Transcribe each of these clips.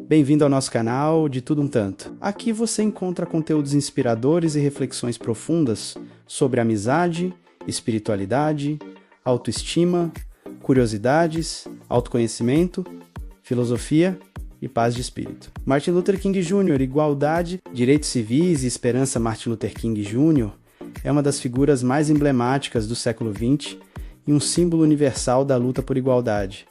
Bem-vindo ao nosso canal De Tudo Um Tanto. Aqui você encontra conteúdos inspiradores e reflexões profundas sobre amizade, espiritualidade, autoestima, curiosidades, autoconhecimento, filosofia e paz de espírito. Martin Luther King Jr., igualdade, direitos civis e esperança. Martin Luther King Jr. é uma das figuras mais emblemáticas do século XX e um símbolo universal da luta por igualdade,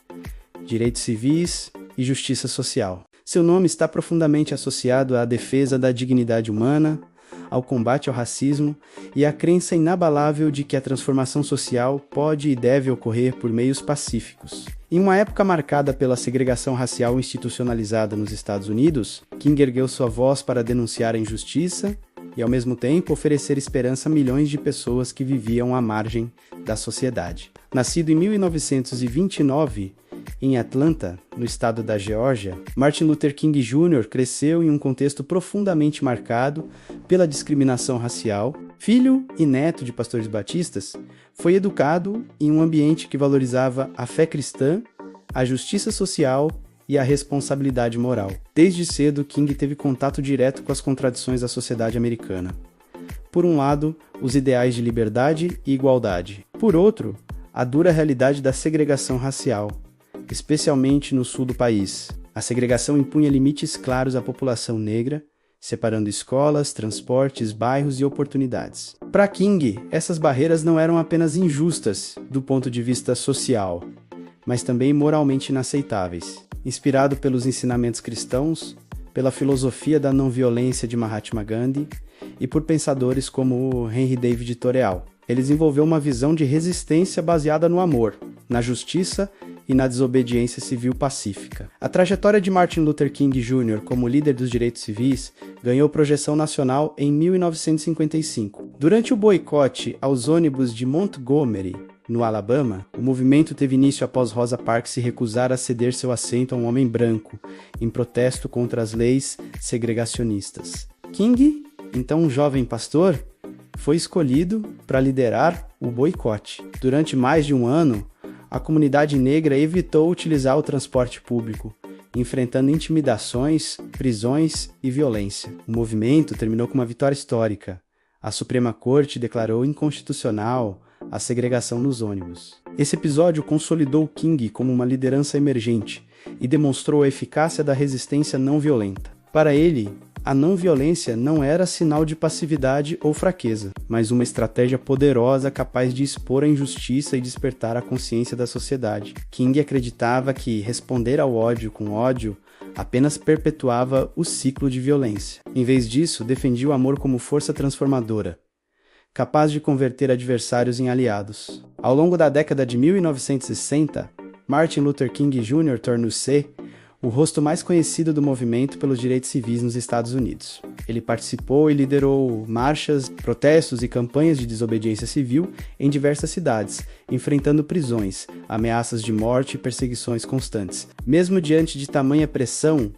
direitos civis e justiça social. Seu nome está profundamente associado à defesa da dignidade humana, ao combate ao racismo e à crença inabalável de que a transformação social pode e deve ocorrer por meios pacíficos. Em uma época marcada pela segregação racial institucionalizada nos Estados Unidos, King ergueu sua voz para denunciar a injustiça e, ao mesmo tempo, oferecer esperança a milhões de pessoas que viviam à margem da sociedade. Nascido em 1929, em Atlanta, no estado da Geórgia, Martin Luther King Jr. cresceu em um contexto profundamente marcado pela discriminação racial. Filho e neto de pastores batistas, foi educado em um ambiente que valorizava a fé cristã, a justiça social e a responsabilidade moral. Desde cedo, King teve contato direto com as contradições da sociedade americana. Por um lado, os ideais de liberdade e igualdade. Por outro, a dura realidade da segregação racial, especialmente no sul do país. A segregação impunha limites claros à população negra, separando escolas, transportes, bairros e oportunidades. Para King, essas barreiras não eram apenas injustas do ponto de vista social, mas também moralmente inaceitáveis. Inspirado pelos ensinamentos cristãos, pela filosofia da não-violência de Mahatma Gandhi e por pensadores como Henry David Thoreau, ele desenvolveu uma visão de resistência baseada no amor, na justiça e na desobediência civil pacífica. A trajetória de Martin Luther King Jr. como líder dos direitos civis ganhou projeção nacional em 1955. Durante o boicote aos ônibus de Montgomery, no Alabama, o movimento teve início após Rosa Parks se recusar a ceder seu assento a um homem branco, em protesto contra as leis segregacionistas. King, então um jovem pastor, foi escolhido para liderar o boicote. Durante mais de um ano, a comunidade negra evitou utilizar o transporte público, enfrentando intimidações, prisões e violência. O movimento terminou com uma vitória histórica. A Suprema Corte declarou inconstitucional a segregação nos ônibus. Esse episódio consolidou King como uma liderança emergente e demonstrou a eficácia da resistência não violenta. Para ele, a não-violência não era sinal de passividade ou fraqueza, mas uma estratégia poderosa capaz de expor a injustiça e despertar a consciência da sociedade. King acreditava que responder ao ódio com ódio apenas perpetuava o ciclo de violência. Em vez disso, defendia o amor como força transformadora, capaz de converter adversários em aliados. Ao longo da década de 1960, Martin Luther King Jr. tornou-se o rosto mais conhecido do movimento pelos direitos civis nos Estados Unidos. Ele participou e liderou marchas, protestos e campanhas de desobediência civil em diversas cidades, enfrentando prisões, ameaças de morte e perseguições constantes. Mesmo diante de tamanha pressão,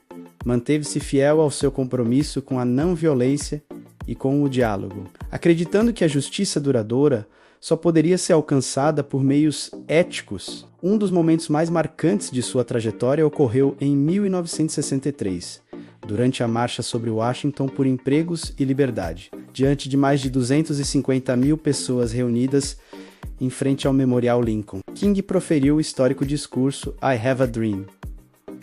manteve-se fiel ao seu compromisso com a não-violência e com o diálogo, acreditando que a justiça duradoura só poderia ser alcançada por meios éticos. Um dos momentos mais marcantes de sua trajetória ocorreu em 1963, durante a Marcha sobre Washington por Empregos e Liberdade, diante de mais de 250 mil pessoas reunidas em frente ao Memorial Lincoln. King proferiu o histórico discurso I Have a Dream.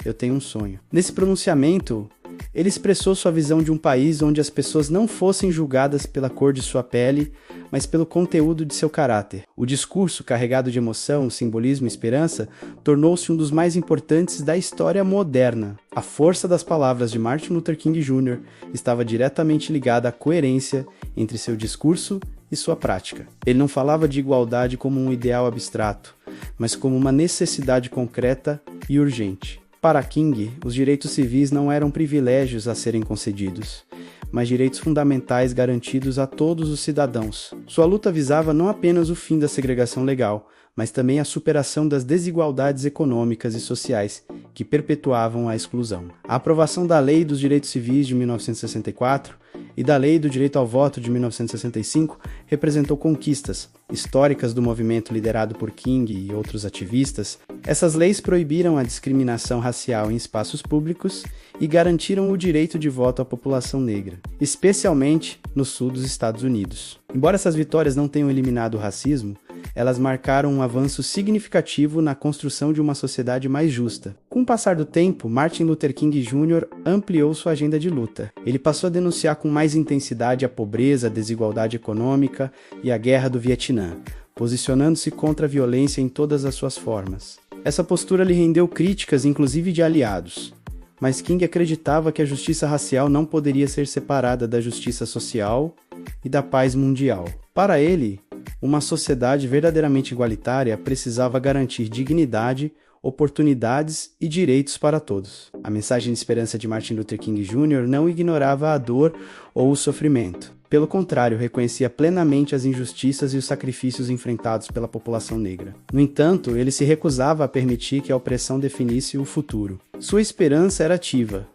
Eu tenho um sonho. Nesse pronunciamento, ele expressou sua visão de um país onde as pessoas não fossem julgadas pela cor de sua pele, mas pelo conteúdo de seu caráter. O discurso, carregado de emoção, simbolismo e esperança, tornou-se um dos mais importantes da história moderna. A força das palavras de Martin Luther King Jr. estava diretamente ligada à coerência entre seu discurso e sua prática. Ele não falava de igualdade como um ideal abstrato, mas como uma necessidade concreta e urgente. Para King, os direitos civis não eram privilégios a serem concedidos, mas direitos fundamentais garantidos a todos os cidadãos. Sua luta visava não apenas o fim da segregação legal, mas também a superação das desigualdades econômicas e sociais que perpetuavam a exclusão. A aprovação da Lei dos Direitos Civis de 1964 e da Lei do Direito ao Voto de 1965 representou conquistas históricas do movimento liderado por King e outros ativistas. Essas leis proibiram a discriminação racial em espaços públicos e garantiram o direito de voto à população negra, especialmente no sul dos Estados Unidos. Embora essas vitórias não tenham eliminado o racismo, elas marcaram um avanço significativo na construção de uma sociedade mais justa. Com o passar do tempo, Martin Luther King Jr. ampliou sua agenda de luta. Ele passou a denunciar com mais intensidade a pobreza, a desigualdade econômica e a guerra do Vietnã, posicionando-se contra a violência em todas as suas formas. Essa postura lhe rendeu críticas, inclusive de aliados. Mas King acreditava que a justiça racial não poderia ser separada da justiça social e da paz mundial. Para ele, uma sociedade verdadeiramente igualitária precisava garantir dignidade, oportunidades e direitos para todos. A mensagem de esperança de Martin Luther King Jr. não ignorava a dor ou o sofrimento. Pelo contrário, reconhecia plenamente as injustiças e os sacrifícios enfrentados pela população negra. No entanto, ele se recusava a permitir que a opressão definisse o futuro. Sua esperança era ativa,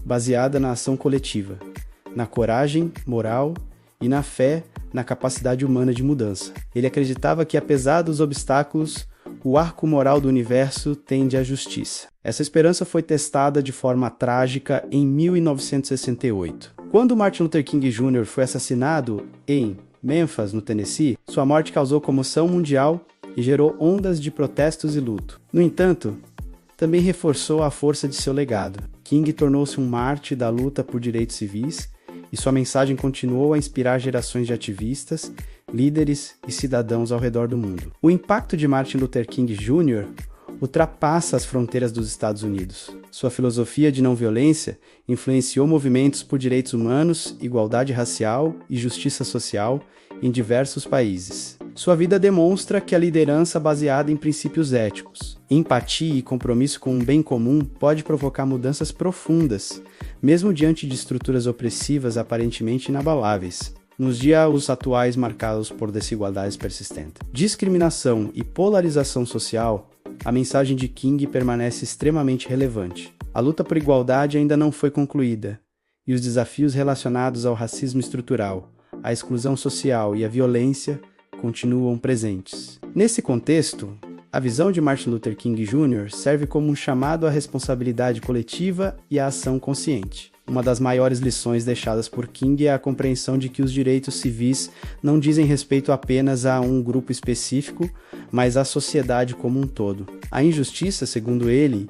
baseada na ação coletiva, na coragem moral e na fé na capacidade humana de mudança. Ele acreditava que, apesar dos obstáculos, o arco moral do universo tende à justiça. Essa esperança foi testada de forma trágica em 1968. Quando Martin Luther King Jr. foi assassinado em Memphis, no Tennessee, sua morte causou comoção mundial e gerou ondas de protestos e luto. No entanto, também reforçou a força de seu legado. King tornou-se um mártir da luta por direitos civis e sua mensagem continuou a inspirar gerações de ativistas, líderes e cidadãos ao redor do mundo. O impacto de Martin Luther King Jr. ultrapassa as fronteiras dos Estados Unidos. Sua filosofia de não violência influenciou movimentos por direitos humanos, igualdade racial e justiça social em diversos países. Sua vida demonstra que a liderança baseada em princípios éticos, empatia e compromisso com um bem comum pode provocar mudanças profundas, mesmo diante de estruturas opressivas aparentemente inabaláveis. Nos dias atuais marcados por desigualdades persistentes, discriminação e polarização social, a mensagem de King permanece extremamente relevante. A luta por igualdade ainda não foi concluída, e os desafios relacionados ao racismo estrutural, à exclusão social e à violência continuam presentes. Nesse contexto, a visão de Martin Luther King Jr. serve como um chamado à responsabilidade coletiva e à ação consciente. Uma das maiores lições deixadas por King é a compreensão de que os direitos civis não dizem respeito apenas a um grupo específico, mas à sociedade como um todo. A injustiça, segundo ele,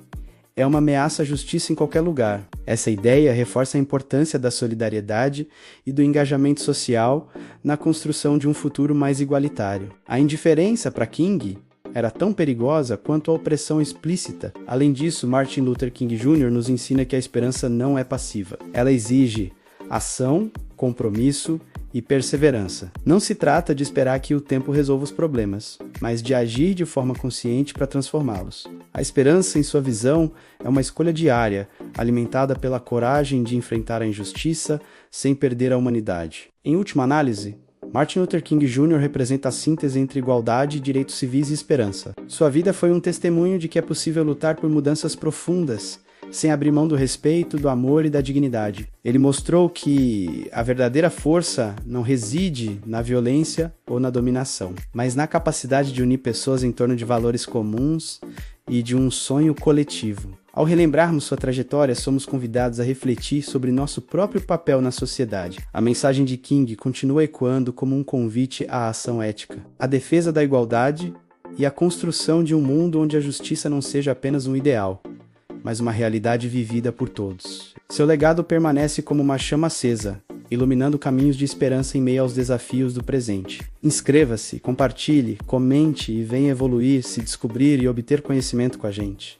é uma ameaça à justiça em qualquer lugar. Essa ideia reforça a importância da solidariedade e do engajamento social na construção de um futuro mais igualitário. A indiferença para King era tão perigosa quanto a opressão explícita. Além disso, Martin Luther King Jr. nos ensina que a esperança não é passiva. Ela exige ação, compromisso e perseverança. Não se trata de esperar que o tempo resolva os problemas, mas de agir de forma consciente para transformá-los. A esperança, em sua visão, é uma escolha diária, alimentada pela coragem de enfrentar a injustiça sem perder a humanidade. Em última análise, Martin Luther King Jr. representa a síntese entre igualdade, direitos civis e esperança. Sua vida foi um testemunho de que é possível lutar por mudanças profundas, sem abrir mão do respeito, do amor e da dignidade. Ele mostrou que a verdadeira força não reside na violência ou na dominação, mas na capacidade de unir pessoas em torno de valores comuns e de um sonho coletivo. Ao relembrarmos sua trajetória, somos convidados a refletir sobre nosso próprio papel na sociedade. A mensagem de King continua ecoando como um convite à ação ética, à defesa da igualdade e à construção de um mundo onde a justiça não seja apenas um ideal, mas uma realidade vivida por todos. Seu legado permanece como uma chama acesa, iluminando caminhos de esperança em meio aos desafios do presente. Inscreva-se, compartilhe, comente e venha evoluir, se descobrir e obter conhecimento com a gente.